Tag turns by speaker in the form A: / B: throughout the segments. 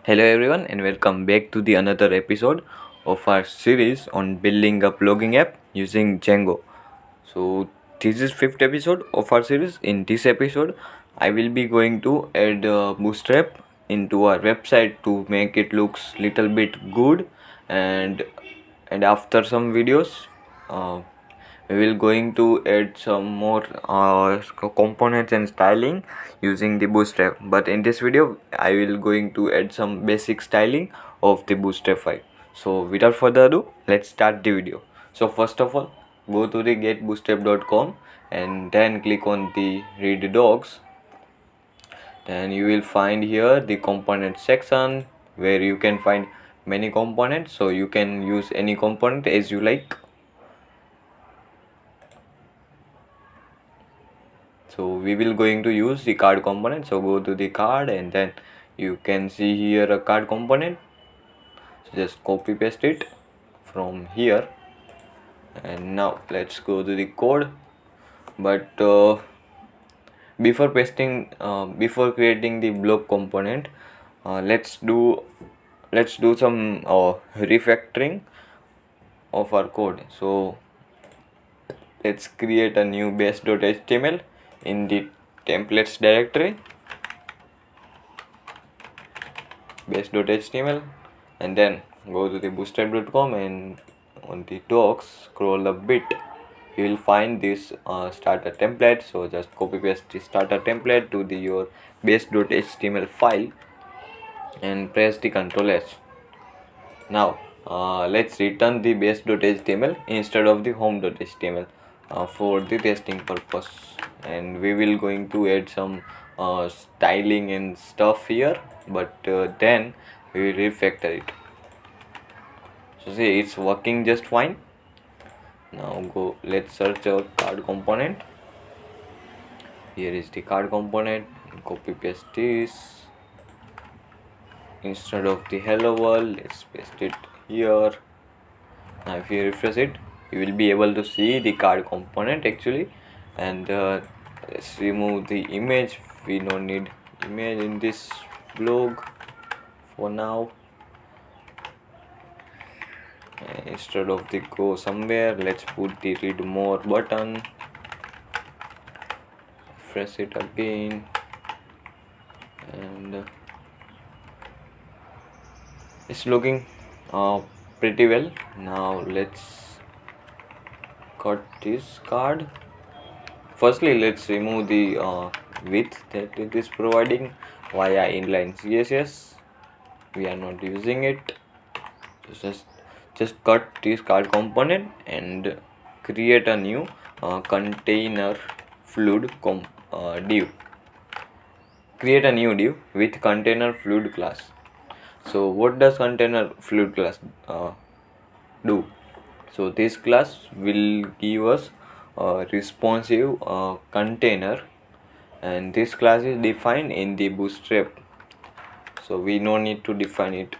A: Hello everyone and welcome back to the another episode of our series on building a blogging app using Django. So this is fifth episode of our series. In this episode, I will be going to add Bootstrap into our website to make it looks little bit good, and after some videos, uh, we will going to add some more components and styling using the Bootstrap. But in this video, I will going to add some basic styling of the Bootstrap file. So without further ado, let's start the video. So first of all, go to the getbootstrap.com and then click on the read docs. Then you will find here the component section where you can find many components, so you can use any component as you like. So we will going to use the card component. So go to the card and then you can see here a card component. So just copy paste it from here, and now let's go to the code. But before creating the block component, let's do some refactoring of our code. So let's create a new base.html in the templates directory, base.html, and then go to the bootstrap.com, and on the docs scroll a bit, you will find this starter template. So just copy paste the starter template to the your base.html file and press the Ctrl S. Now let's return the base.html instead of the home.html for the testing purpose, and we will going to add some styling and stuff here, but then we will refactor it. So see, it's working just fine. Now let's search our card component. Here is the card component. Copy paste this. Instead of the hello world, let's paste it here. Now if you refresh it, you will be able to see the card component actually. And let's remove the image. We don't need image in this blog for now. And instead of the go somewhere, let's put the read more button. Press it again, and it's looking pretty well. Now let's cut this card. Firstly, let's remove the width that it is providing via inline CSS. We are not using it. Just cut this card component and create a new container fluid div. Create a new div with container fluid class. So what does container fluid class do? So this class will give us a responsive container, and this class is defined in the Bootstrap, so we no need to define it.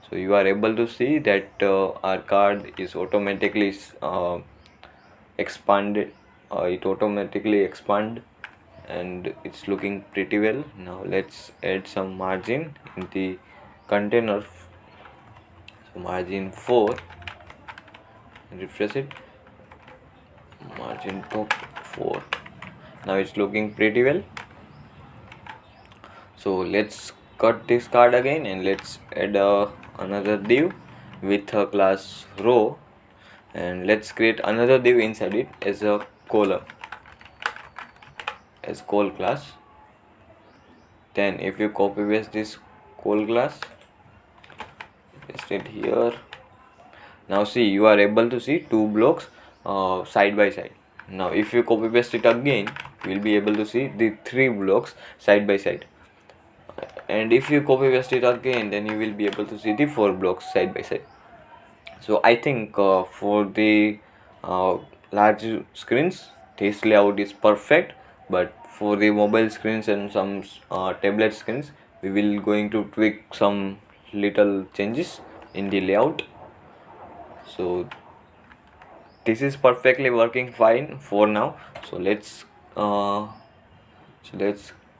A: So you are able to see that our card is automatically expanded. It automatically expand, and it's looking pretty well. Now let's add some margin in the container. So margin 4, refresh it, margin top 4. Now it's looking pretty well. So let's cut this card again, and let's add another div with a class row, and let's create another div inside it as a column, as col class. Then if you copy paste this col class, paste it here. Now see, you are able to see two blocks side by side. Now if you copy paste it again, you will be able to see the three blocks side by side, and if you copy paste it again, then you will be able to see the four blocks side by side. So I think for the large screens, this layout is perfect, but for the mobile screens and some tablet screens, we will going to tweak some little changes in the layout. So this is perfectly working fine for now. So let's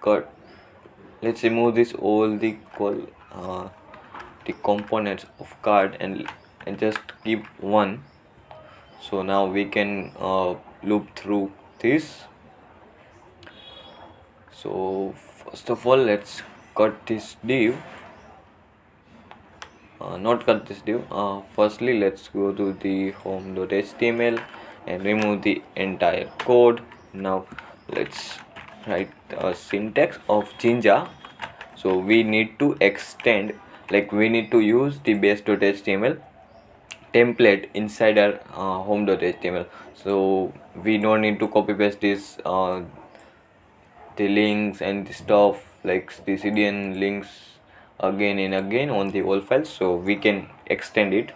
A: cut let's remove this all the components of card and just keep one. So now we can loop through this. So first of all, let's cut this div. Not cut this div. Firstly, let's go to the home.html and remove the entire code. Now let's write a syntax of Jinja. So we need to extend, like we need to use the base.html template inside our home.html. So we don't need to copy paste this the links and the stuff like the CDN links again and again on the whole file. So we can extend it.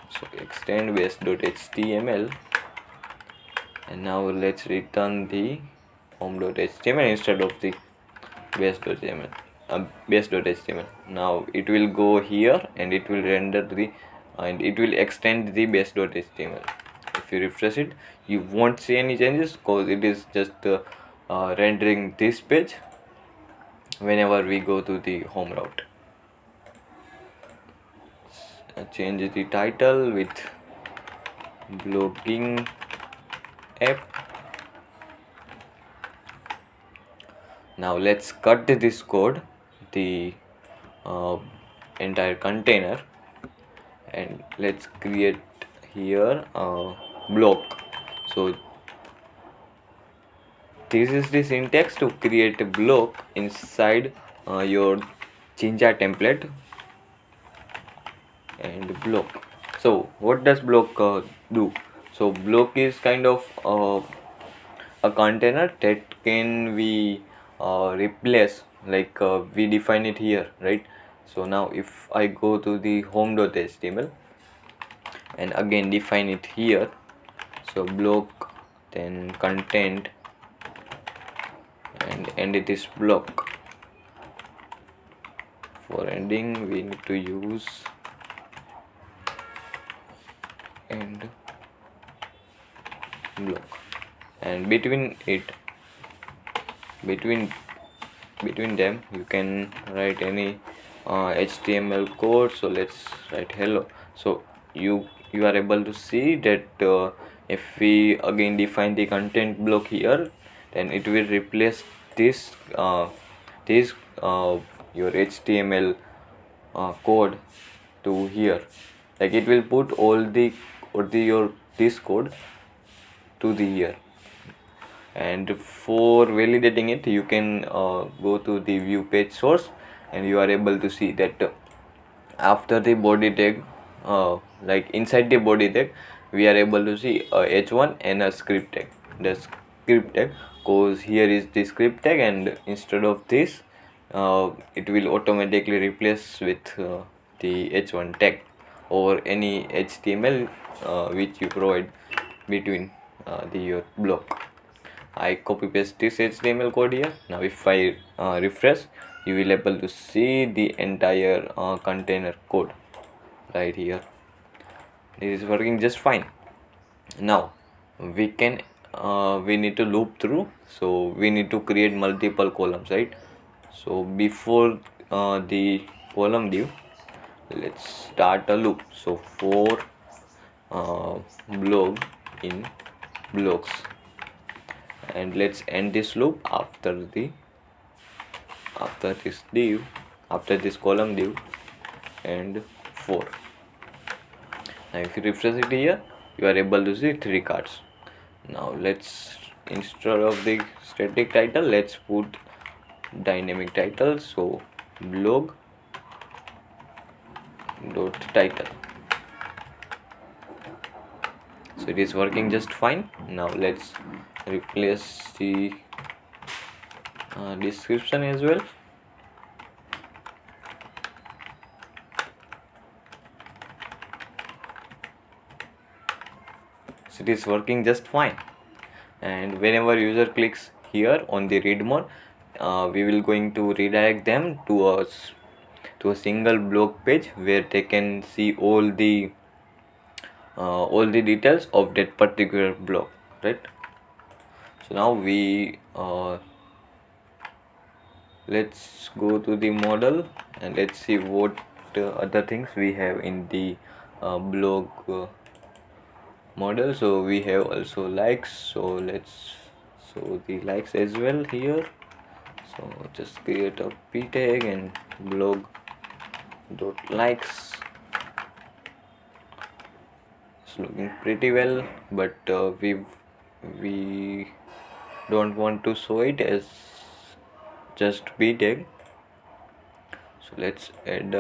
A: So extend base.html, and now let's return the home.html instead of the base.html. Base.html. Now it will go here and it will render the and it will extend the base.html. If you refresh it, you won't see any changes because it is just rendering this page whenever we go to the home route. Change the title with blogging app. Now let's cut this code, the entire container, and let's create here a block. So this is the syntax to create a block inside your Jinja template and block. So what does block do? So block is kind of a container that can we replace, like we define it here, right? So now if I go to the home.html and again define it here, so block, then content, and end it is block. For ending we need to use end block, and between them you can write any HTML code. So let's write hello. So you are able to see that if we again define the content block here, then it will replace this your HTML code to here. Like it will put all your this code to the here. And for validating it, you can go to the view page source, and you are able to see that after the body tag, like inside the body tag, we are able to see a h1 and a script tag. The script tag, cause here is the script tag, and instead of this it will automatically replace with the h1 tag or any HTML which you provide between your block. I copy paste this HTML code here. Now if I refresh, you will able to see the entire container code right here. This is working just fine. Now we need to loop through, so we need to create multiple columns, right? So before the column div, let's start a loop. So for blog in blocks, and let's end this loop after this column div and 4. Now if you refresh it here, you are able to see 3 cards. Now let's, instead of the static title, let's put dynamic title. So blog dot title. So it is working just fine. Now let's replace the description as well. So it is working just fine. And whenever user clicks here on the read more, we will going to redirect them to a single blog page where they can see all the details of that particular blog, right? So now we let's go to the model and let's see what other things we have in the blog model. So we have also likes, so let's show the likes as well here. So just create a p tag and blog dot likes. It's looking pretty well, but we don't want to show it as just p tag. So let's add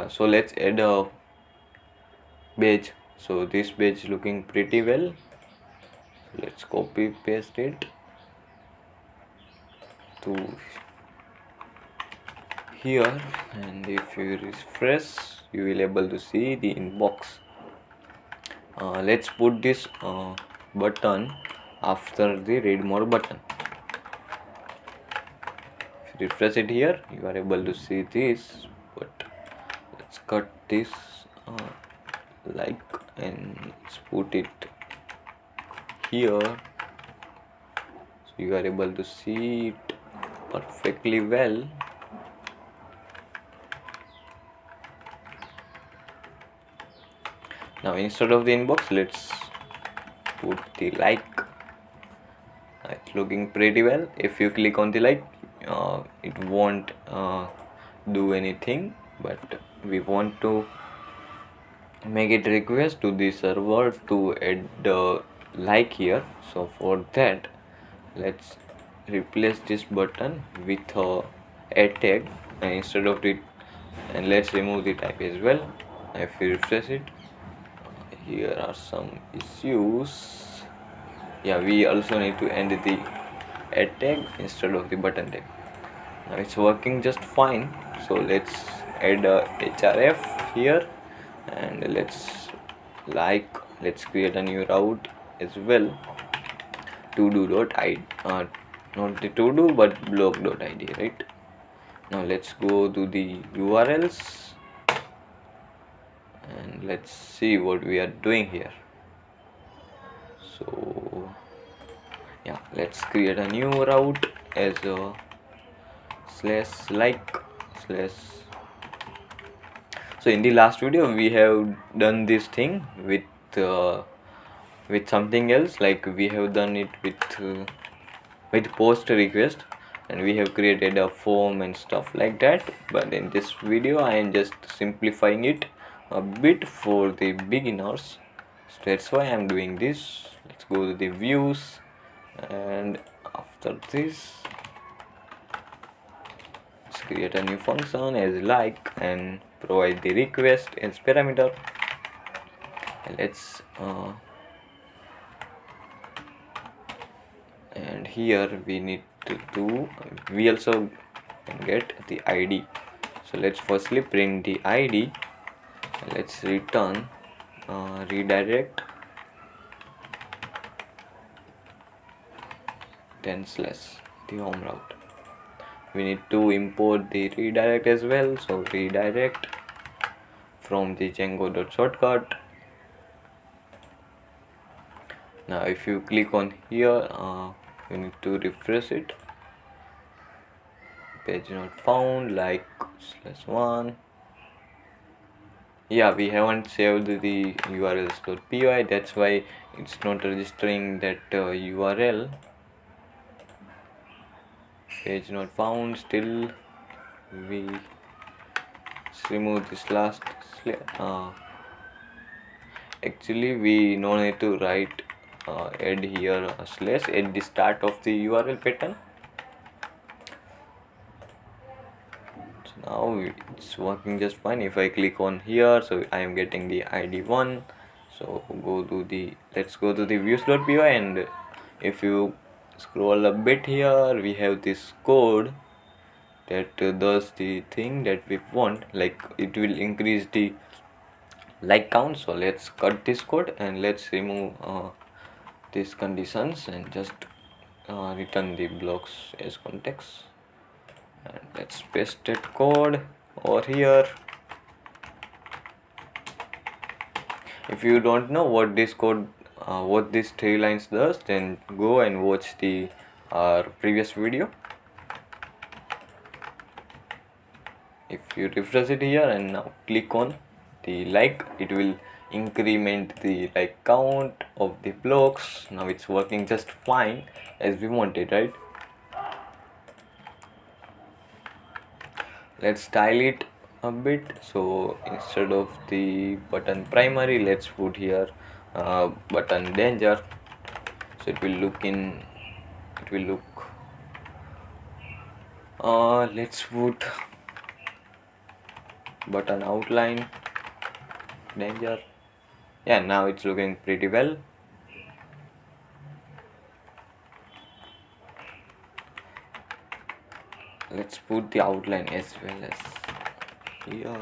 A: so let's add a badge. So this badge looking pretty well. So let's copy paste it to here, and if you refresh you will able to see the inbox. Let's put this button after the read more button. If you refresh it here you are able to see this, but let's cut this like and let's put it here so you are able to see it perfectly well. Now instead of the inbox let's put the like. It's looking pretty well. If you click on the like it won't do anything, but we want to make it request to the server to add the like here. So for that let's replace this button with a add tag instead of it, and let's remove the type as well. If we refresh it, here are some issues. Yeah, we also need to end the add tag instead of the button tag. Now it's working just fine. So let's add a href here, and let's create a new route as well. to-do.id, not the to-do but blog.id, right? Now let's go to the URLs and let's see what we are doing here. So yeah, let's create a new route as a /like/. So in the last video we have done this thing with something else, like we have done it with post request, and we have created a form and stuff like that. But in this video I am just simplifying it a bit for the beginners, so that's why I am doing this. Let's go to the views, and after this let's create a new function as like and provide the request as parameter. And let's and here we need to do, we also get the id. So let's firstly print the id, and let's return redirect then / the home route. We need to import the redirect as well, so redirect from the Django.shortcut. Now if you click on here you need to refresh it. Page not found, like /1. Yeah, we haven't saved the urls.py, that's why it's not registering that URL. Page not found, still we remove this last actually we no need to write add here a slash at the start of the URL pattern. So now it's working just fine. If I click on here, so I am getting the id1. So let's go to the views.py, and if you scroll a bit here we have this code that does the thing that we want, like it will increase the like count. So let's cut this code and let's remove these conditions and just return the blocks as context, and let's paste that code over here. If you don't know what this code what these three lines does, then go and watch the previous video. If you refresh it here and now click on the like, it will increment the like count of the blocks. Now it's working just fine as we wanted, right? Let's style it a bit. So instead of the button primary, let's put here button danger. So it will look let's put button outline danger. Yeah, now it's looking pretty well. Let's put the outline as well as here.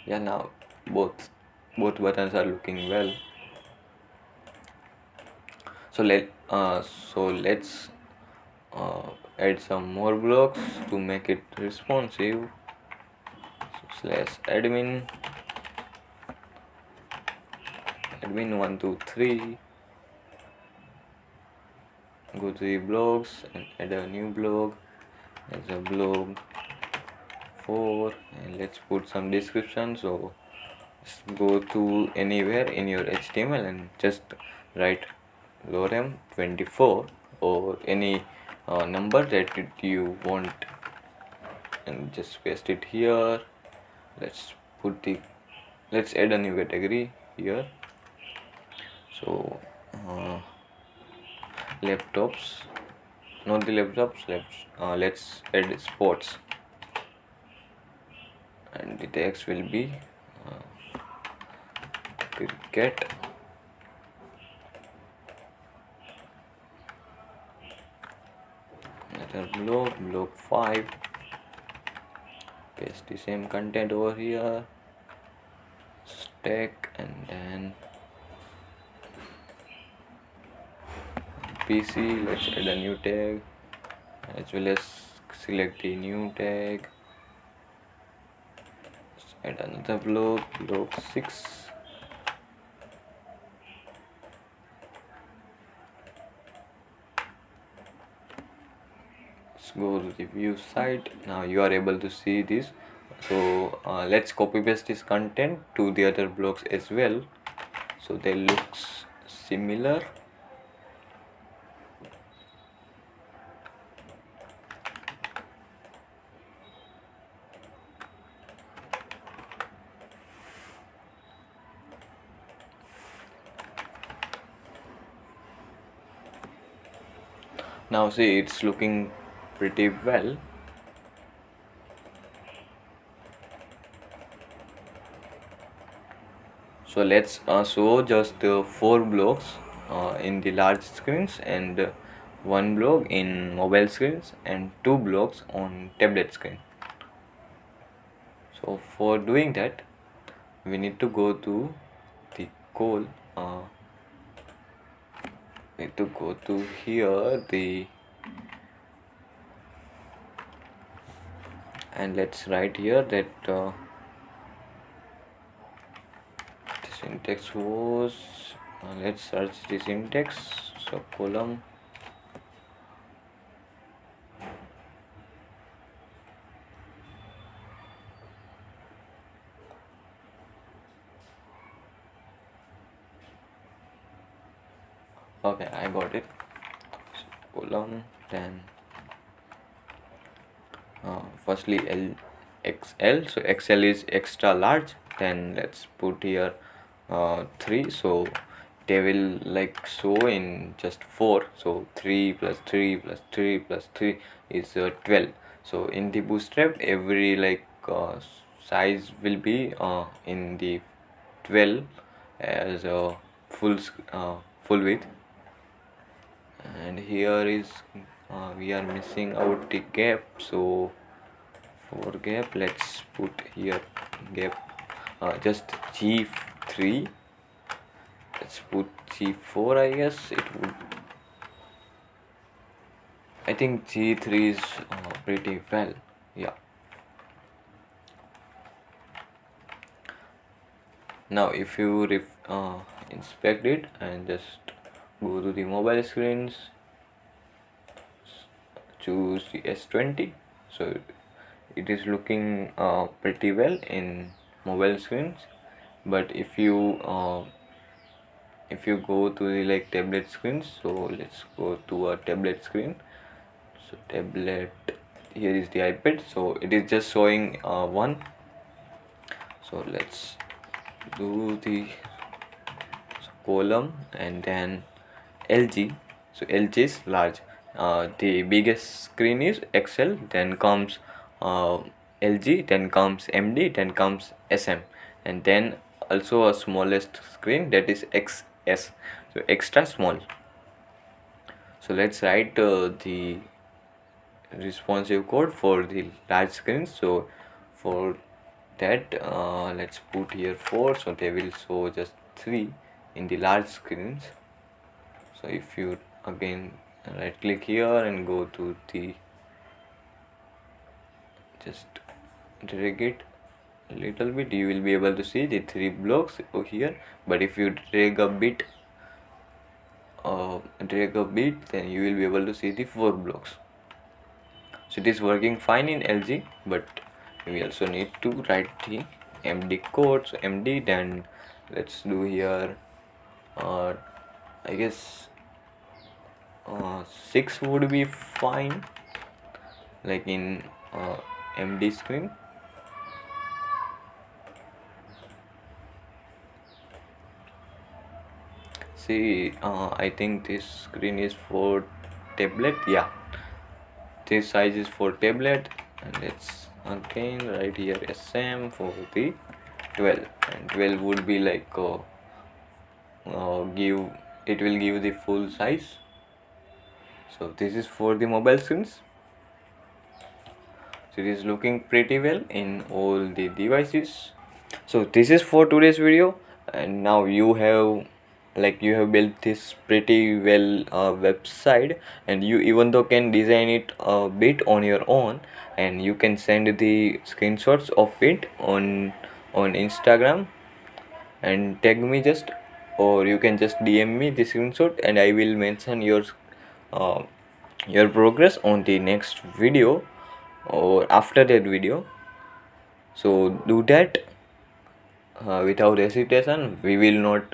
A: Yeah, now both buttons are looking well. So let's add some more blocks to make it responsive. So /admin 1 2 3, go to the blocks and add a new block as a block 4, and let's put some description. So just go to anywhere in your HTML and just write lorem 24 or any number that you want, and just paste it here. Let's add a new category here. So laptops, not the laptops, let's add sports, and the text will be cricket. Another block 5, paste the same content over here, stack, and then PC, let's add a new tag as well as select the new tag. Let's add another block 6. Let's go to the view side. Now you are able to see this. So let's copy paste this content to the other blocks as well, so they looks similar. Now see, it's looking pretty well. So let's show just 4 blocks in the large screens, and 1 block in mobile screens, and 2 blocks on tablet screen. So for doing that, we need to go to the goal. Need to go to here and let's write here that the syntax was, let's search the syntax. So column, okay, I got it. So column, then firstly XL, so XL is extra large. Then let's put here 3, so they will like show in just 4. So 3 plus 3 plus 3 plus 3 is 12. So in the Bootstrap, every like size will be in the 12 as a full width. And here is we are missing out the gap. So for gap, let's put here gap just G3. Let's put G4. I guess it would, I think G3 is pretty well. Yeah. Now if you inspect it and just go to the mobile screens, choose the S20. So it is looking pretty well in mobile screens, but if you go to the like tablet screens, so let's go to a tablet screen. So tablet, here is the iPad, so it is just showing one. So let's do the column and then LG. So LG is large. The biggest screen is XL, then comes LG, then comes MD, then comes SM, and then also a smallest screen, that is XS, so extra small. So let's write the responsive code for the large screens. So for that, let's put here 4, so they will show just 3 in the large screens. So if you again right click here and go to the, just drag it a little bit, you will be able to see the 3 blocks over here. But if you drag a bit, then you will be able to see the 4 blocks. So it is working fine in LG, but we also need to write the MD code. So MD, then let's do here I guess 6 would be fine, like in MD screen. See, I think this screen is for tablet. Yeah, this size is for tablet, and let's again write here SM for the 12, and 12 would be like it will give the full size. So this is for the mobile screens. So it is looking pretty well in all the devices. So this is for today's video, and now you have built this pretty well website, and you even though can design it a bit on your own, and you can send the screenshots of it on Instagram and tag me just, or you can just DM me the screenshot, and I will mention uh, your progress on the next video or after that video. So do that without hesitation. We will not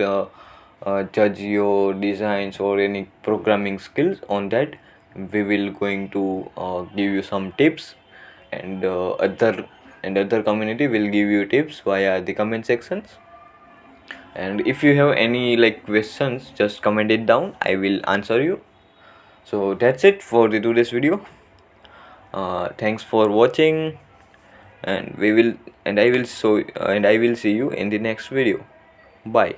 A: judge your designs or any programming skills on that. We will going to give you some tips, and other community will give you tips via the comment sections. And if you have any like questions, just comment it down, I will answer you. So that's it for the today's video. Thanks for watching, and I will see you in the next video. Bye.